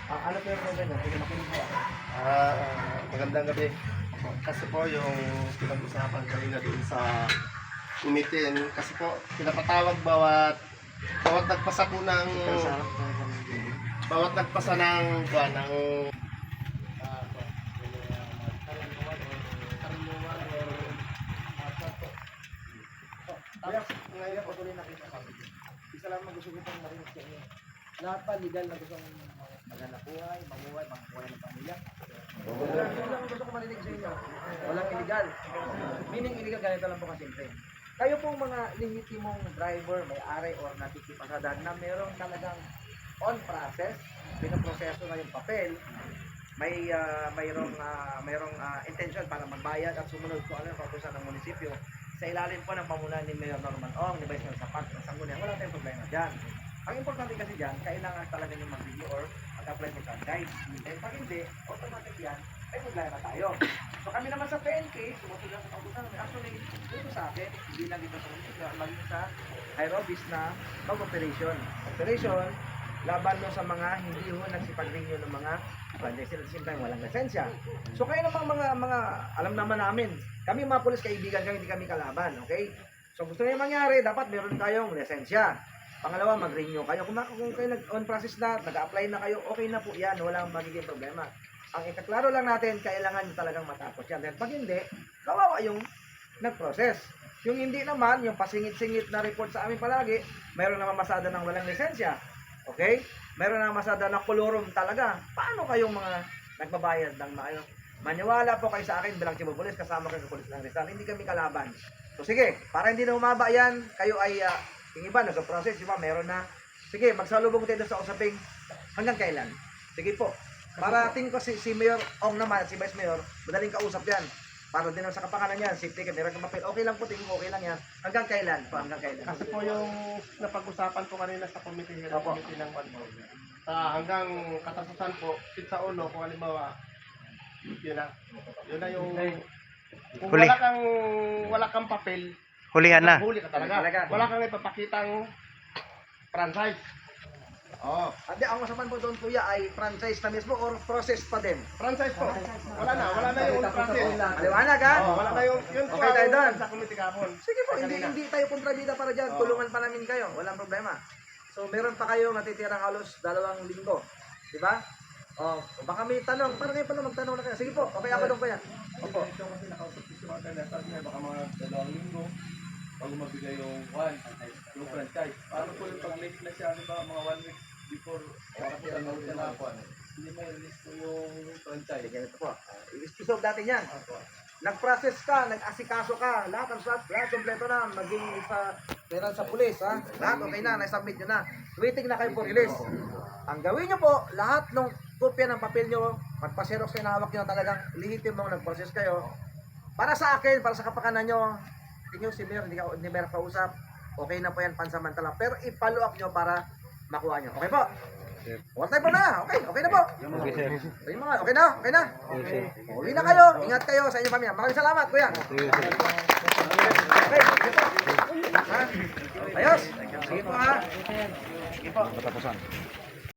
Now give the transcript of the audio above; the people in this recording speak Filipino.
Ano po yung problema? Sige, makinig po. Magandang gabi. Kasi po yung pinag-usapan kanina doon sa meeting, kasi po pinapatawag bawat nagpasa po ng bawat nagpasa ng buwan ng Ngayon po tuloy nakita kami. Isa lang gusto ko pong marinig sa inyo. Lahat pa legal na gusto mong maghanap buhay, magbuhay ng pamilya. Yun lang gusto ko marinig sa inyo. Walang illegal. Meaning illegal, ganito lang po kasimple. Kayo pong mga lehitimong driver, may-ari or nakikipasadan na meron talagang on process, pinaproseso na yung papel, mayroong intention para magbayad at sumunod kung ano yung kautusan ng munisipyo sa ilalim po ng pamunuan ni Mayor Norman Ong, ni Vice Mayor Sapat, ng Sangguniang, wala tayong problema dyan. Ang importante kasi dyan, kailangan talaga yung mag-review or mag-apply for franchise. And pag hindi, automatic yan, ay problema tayo. So kami naman sa PNK, sumusunod lang sa kautusan namin. Actually, dito sa akin, hindi lang dito sa munisipyo, maging sa Aerobis na mag-operation. Operation, laban mo sa mga hindi ho nagsipag-renew ng mga franchise at the same time walang lisensya. So kayo namang mga alam naman namin, kami mga pulis kaibigan kami, hindi kami kalaban, okay? So gusto niyo mangyari, dapat meron kayong lisensya. Pangalawa, mag-renew kayo. Kung kayo on process na, nag-apply na kayo, okay na po yan, walang magiging problema. Ang ikaklaro lang natin, kailangan nyo talagang matapos yan. Dahil pag hindi, kawawa yung nag-process. Yung hindi naman, yung pasingit-singit na report sa amin palagi, mayroon naman masada ng walang lisensya. Okay? Meron na masada na kolorum talaga. Paano kayong mga nagbabayad ng mga maniwala po kayo sa akin bilang chief of police, kasama kayo sa police ng Rizal. Hindi kami kalaban. So sige, para hindi na umaba yan, kayo ay yung iba nag-process, diba? Meron na. Sige, magsalubong tayo sa usaping hanggang kailan. Sige po. Para tingin ko si Mayor Ong naman at si Vice Mayor, madaling kausap yan. Para din sa kapakanan yan, safety ka, meron kang mapil. Okay lang po, tingin ko okay lang yan. Hanggang kailan po, hanggang kailan. kasi po yung napag-usapan ko kanina sa committee ng Banbo. Hanggang katapusan po, sa ulo, kung halimbawa, yun na yung kung Huli. wala kang papel, Hulihan na. huli ka talaga. Wala kang ipapakitang franchise. Oh, At ang masaman po doon kuya ay franchise na mismo or process pa din? franchise po. Wala na yung process. Maliwanag ha? Wala na yun po Okay tayo doon. sa committee kahapon. Sige po, hindi tayo kontrabida para dyan. Tulungan pa namin kayo. Walang problema. So meron pa kayo natitirang halos 2 linggo. Di ba? Oh, baka may tanong. Para kayo pala magtanong na kayo. Sige po, okay ako doon kuya. Opo. Ito kasi nakausap ko siya kaya sabi niya baka mga 2 linggo bago mabigay yung franchise. Paano po yung pag-late na siya, ba mga 1 week before katapusan na siya na ako, hindi may release po yung franchise. Sige, ito po. I-resolve natin yan. Nag-process ka, nag-asikaso ka, lahat kompleto na, maging sa meron sa pulis, ha? Lahat okay na, na-submit nyo na. Waiting na kayo for release. Ang gawin nyo po, lahat ng kopya ng papel nyo, magpa-xerox kayo na hawak nyo talagang lihitin mo, nag-process kayo. Para sa akin, para sa kapakanan nyo, tingin si Mayor, hindi Mayor kausap, okay na po yan pansamantala. Pero i-follow up nyo para makuha nyo. Okay po? One time po na. Okay na po. Okay, sir. Okay na? Uwi na kayo. Ingat kayo sa inyong pamilya. Maraming salamat, kuya. Okay, sige po. Ha? Ayos. Sige po ha. Sige po. Katapusan.